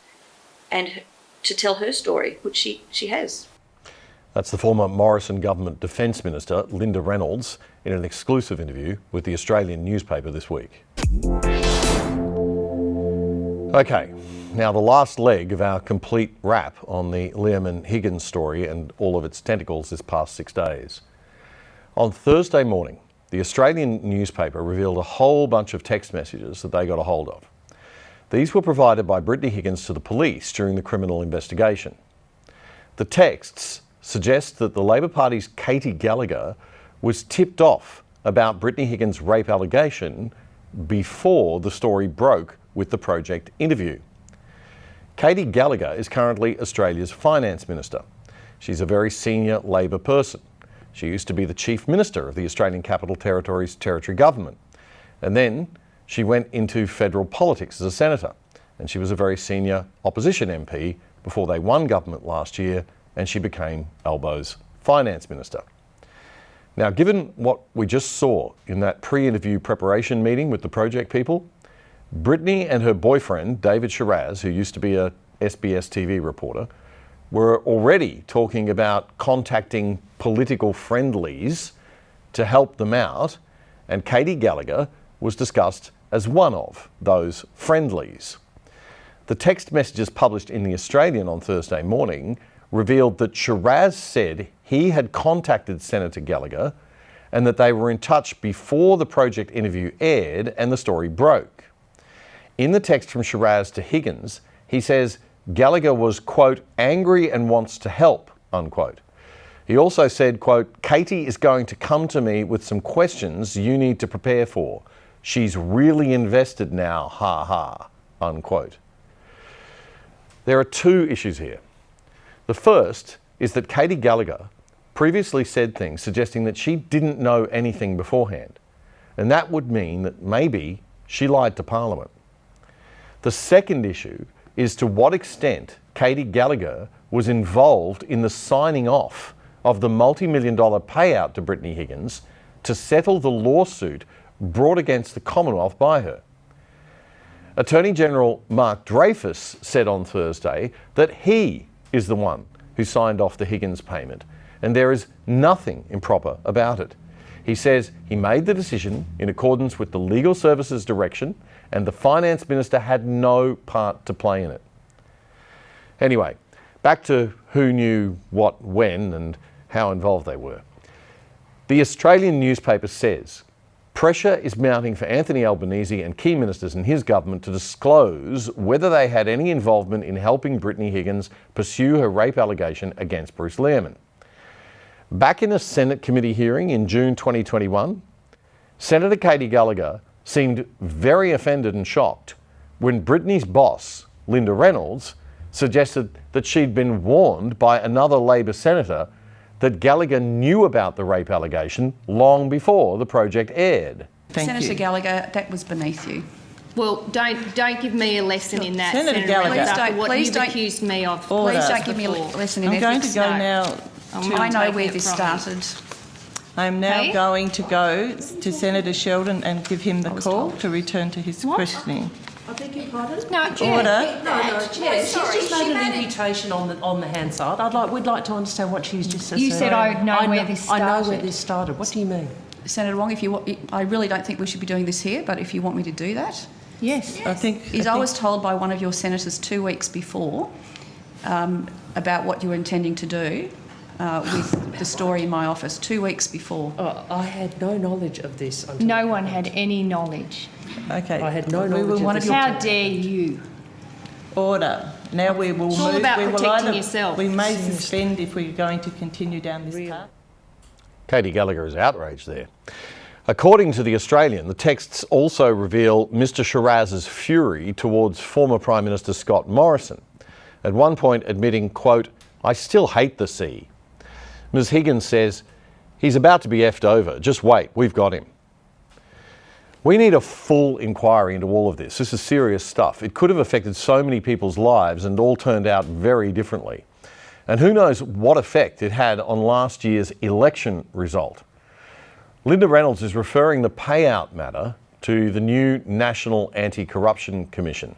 and to tell her story, which she has. That's the former Morrison government Defence Minister, Linda Reynolds, in an exclusive interview with the Australian newspaper this week. Okay, now the last leg of our complete wrap on the Lehrmann-Higgins story and all of its tentacles this past 6 days. On Thursday morning, the Australian newspaper revealed a whole bunch of text messages that they got a hold of. These were provided by Brittany Higgins to the police during the criminal investigation. The texts suggest that the Labor Party's Katy Gallagher was tipped off about Brittany Higgins' rape allegation before the story broke with the Project interview. Katy Gallagher is currently Australia's Finance Minister. She's a very senior Labor person. She used to be the Chief Minister of the Australian Capital Territory's Territory Government. And then she went into federal politics as a senator. And she was a very senior opposition MP before they won government last year and she became Albo's Finance Minister. Now, given what we just saw in that pre-interview preparation meeting with the Project people, Brittany and her boyfriend, David Shiraz, who used to be a SBS TV reporter, were already talking about contacting political friendlies to help them out, and Katy Gallagher was discussed as one of those friendlies. The text messages published in The Australian on Thursday morning revealed that Shiraz said he had contacted Senator Gallagher and that they were in touch before the Project interview aired and the story broke. In the text from Shiraz to Higgins, he says Gallagher was, quote, angry and wants to help, unquote. He also said, quote, Katy is going to come to me with some questions you need to prepare for. She's really invested now, ha ha, unquote. There are two issues here. The first is that Katy Gallagher previously said things suggesting that she didn't know anything beforehand, and that would mean that maybe she lied to Parliament. The second issue is to what extent Katy Gallagher was involved in the signing off of the multi-million-dollar payout to Brittany Higgins to settle the lawsuit brought against the Commonwealth by her. Attorney General Mark Dreyfus said on Thursday that he is the one who signed off the Higgins payment, and there is nothing improper about it. He says he made the decision in accordance with the Legal Services direction, and the Finance Minister had no part to play in it. Anyway, back to who knew what when and how involved they were. The Australian newspaper says pressure is mounting for Anthony Albanese and key ministers in his government to disclose whether they had any involvement in helping Brittany Higgins pursue her rape allegation against Bruce Lehrmann. Back in a Senate committee hearing in June 2021, Senator Katy Gallagher seemed very offended and shocked when Brittany's boss, Linda Reynolds, suggested that she'd been warned by another Labor senator that Gallagher knew about the rape allegation long before the project aired. Senator Gallagher, that was beneath you. Well, don't give me a lesson in that, Senator Gallagher. Please don't accuse me of. Please don't give me a lesson in I'm going ethics. to go now. I know where this started. I'm now going to go to Senator Sheldon and give him the call to return to his questioning. I beg your pardon? No, Chair. Order. No, Chair. She's just made an invitation on the Hansard. We'd like to understand what she's just said. You said I know where this started. I know where this started. What do you mean? Senator Wong, I really don't think we should be doing this here, but if you want me to do that. Yes, I think... I was told by one of your senators 2 weeks before about what you were intending to do with the story in my office, 2 weeks before. I had no knowledge of this. No one had any knowledge. Okay. I had no knowledge of this. How dare you? Order. Now we will move. It's all about protecting yourself. We may suspend if we're going to continue down this path. Katy Gallagher is outraged there. According to The Australian, the texts also reveal Mr Shiraz's fury towards former Prime Minister Scott Morrison, at one point admitting, quote, "I still hate the sea." Ms Higgins says, "He's about to be effed over. Just wait, we've got him." We need a full inquiry into all of this. This is serious stuff. It could have affected so many people's lives and all turned out very differently. And who knows what effect it had on last year's election result. Linda Reynolds is referring the payout matter to the new National Anti-Corruption Commission.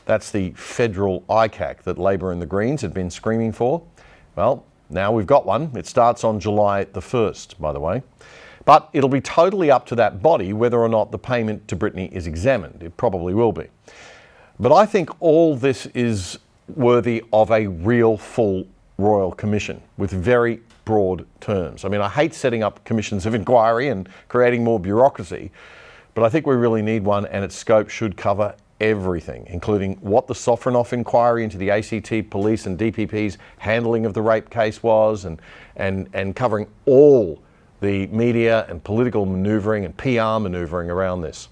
That's the federal ICAC that Labor and the Greens had been screaming for. Well, now we've got one. It starts on July the 1st, by the way. But it'll be totally up to that body whether or not the payment to Brittany is examined. It probably will be. But I think all this is worthy of a real full Royal Commission with very broad terms. I mean, I hate setting up commissions of inquiry and creating more bureaucracy, but I think we really need one, and its scope should cover everything, including what the Sofronoff inquiry into the ACT police and DPP's handling of the rape case was, and covering all the media and political manoeuvring and PR manoeuvring around this.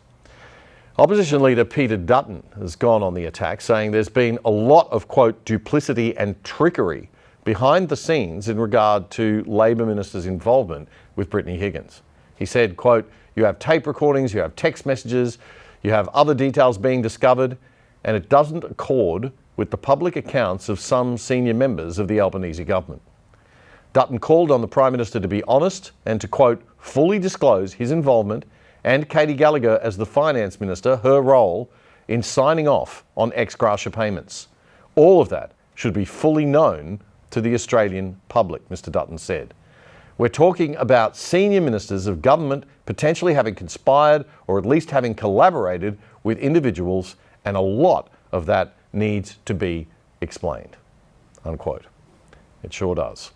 Opposition leader Peter Dutton has gone on the attack, saying there's been a lot of, quote, duplicity and trickery behind the scenes in regard to Labor ministers' involvement with Brittany Higgins. He said, quote, "You have tape recordings, you have text messages, you have other details being discovered, and it doesn't accord with the public accounts of some senior members of the Albanese government." Dutton called on the Prime Minister to be honest and to, quote, "fully disclose his involvement and Katy Gallagher as the Finance Minister, her role in signing off on ex gratia payments. All of that should be fully known to the Australian public," Mr Dutton said. "We're talking about senior ministers of government potentially having conspired or at least having collaborated with individuals, and a lot of that needs to be explained," unquote. It sure does.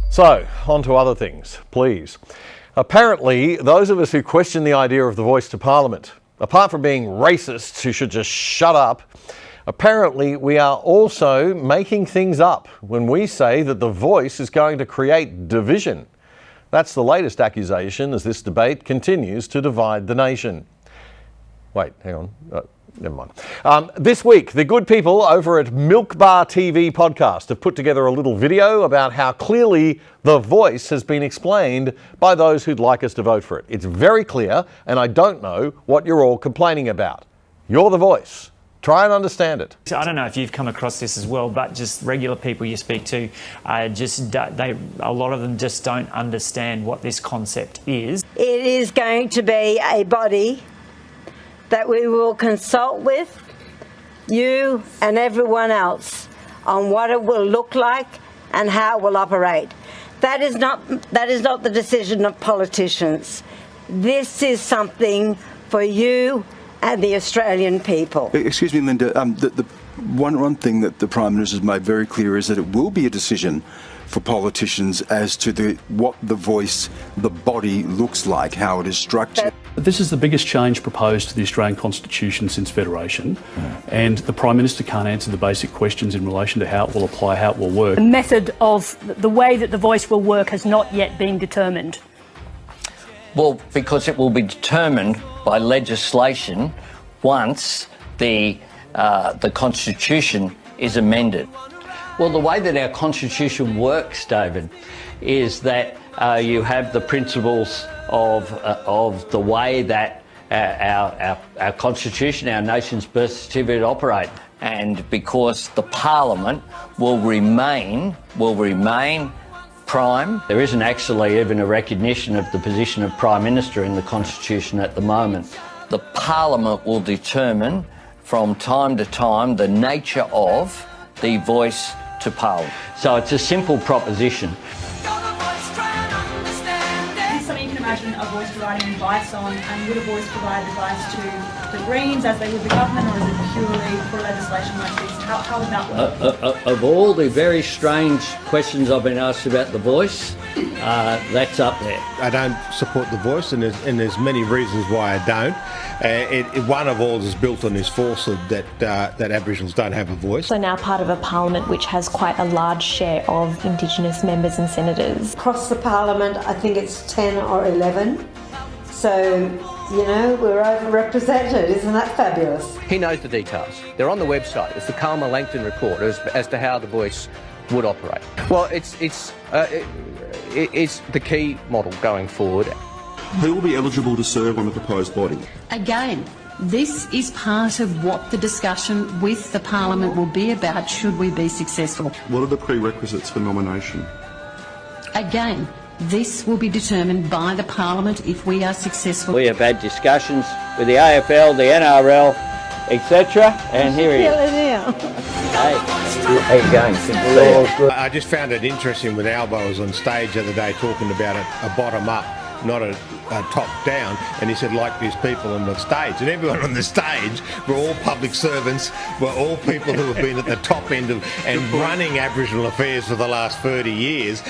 So, on to other things, please. Apparently, those of us who question the idea of the voice to Parliament, apart from being racists who should just shut up, apparently we are also making things up when we say that the voice is going to create division. That's the latest accusation as this debate continues to divide the nation. Wait, hang on. Never mind. This week, the good people over at Milk Bar TV podcast have put together a little video about how clearly The Voice has been explained by those who'd like us to vote for it. It's very clear, and I don't know what you're all complaining about. You're The Voice. Try and understand it. I don't know if you've come across this as well, but just regular people you speak to, a lot of them just don't understand what this concept is. It is going to be a body that we will consult with, you and everyone else, on what it will look like and how it will operate. That is not the decision of politicians. This is something for you and the Australian people. Excuse me, Linda, the one thing that the Prime Minister has made very clear is that it will be a decision for politicians as to what the voice, the body looks like, how it is structured. This is the biggest change proposed to the Australian Constitution since Federation, and the Prime Minister can't answer the basic questions in relation to how it will apply, how it will work. The method of the way that the voice will work has not yet been determined. Well, because it will be determined by legislation once the Constitution is amended. Well, the way that our Constitution works, David, is that you have the principles of the way that our Constitution, our nation's birth certificate operate. And because the Parliament will remain Prime, there isn't actually even a recognition of the position of Prime Minister in the Constitution at the moment. The Parliament will determine from time to time the nature of the voice to Parliament. So it's a simple proposition. Is this something you can imagine a voice providing advice on, and would a voice provide advice to the Greens as they would the government, or is it purely for legislation like this? How would that work? Of all the very strange questions I've been asked about the voice, that's up there. I don't support the voice, and there's many reasons why I don't. One of all is built on this falsehood that Aboriginals don't have a voice. So now part of a parliament which has quite a large share of Indigenous members and senators. Across the Parliament, I think it's 10 or 11. So, you know, we're overrepresented. Isn't that fabulous? He knows the details. They're on the website. It's the Calma Langton report as to how the voice would operate. Well, it's the key model going forward. Who will be eligible to serve on the proposed body? Again, this is part of what the discussion with the Parliament will be about should we be successful. What are the prerequisites for nomination? Again, this will be determined by the Parliament if we are successful. We have had discussions with the AFL, the NRL, etc. And here he is. How you going? I just found it interesting when Albo was on stage the other day talking about a bottom-up, not a top-down, and he said, like these people on the stage. And everyone on the stage were all public servants, were all people who have been at the top end of and running Aboriginal affairs for the last 30 years.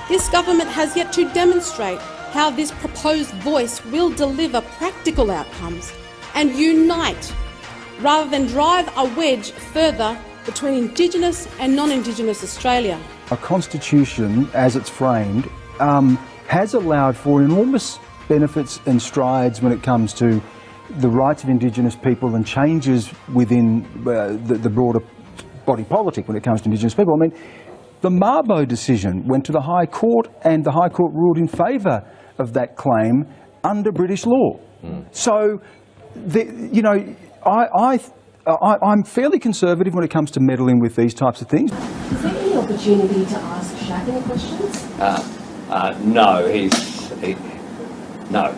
This government has yet to demonstrate how this proposed voice will deliver practical outcomes and unite rather than drive a wedge further between Indigenous and non-Indigenous Australia. Our Constitution, as it's framed, has allowed for enormous benefits and strides when it comes to the rights of Indigenous people and changes within the broader body politic when it comes to Indigenous people. I mean, the Mabo decision went to the High Court, and the High Court ruled in favour of that claim under British law. So, I'm fairly conservative when it comes to meddling with these types of things. Is there any opportunity to ask Shaq any questions? No, no.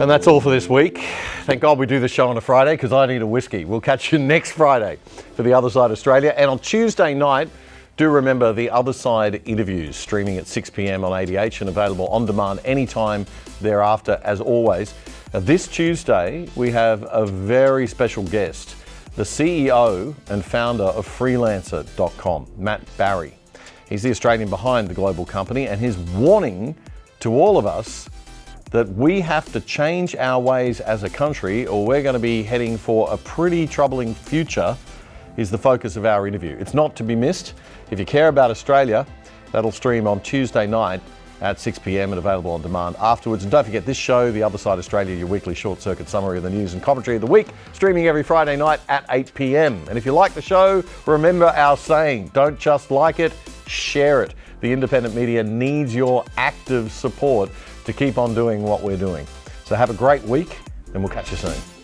And that's all for this week. Thank God we do the show on a Friday, because I need a whiskey. We'll catch you next Friday for The Other Side Australia. And on Tuesday night, do remember The Other Side interviews, streaming at 6 p.m. on ADH and available on demand anytime thereafter, as always. Now, this Tuesday, we have a very special guest, the CEO and founder of Freelancer.com, Matt Barry. He's the Australian behind the global company, and his warning to all of us that we have to change our ways as a country, or we're going to be heading for a pretty troubling future, is the focus of our interview. It's not to be missed. If you care about Australia, that'll stream on Tuesday night at 6 p.m. and available on demand afterwards. And don't forget this show, The Other Side Australia, your weekly short-circuit summary of the news and commentary of the week, streaming every Friday night at 8 p.m. And if you like the show, remember our saying, don't just like it, share it. The independent media needs your active support to keep on doing what we're doing. So have a great week, and we'll catch you soon.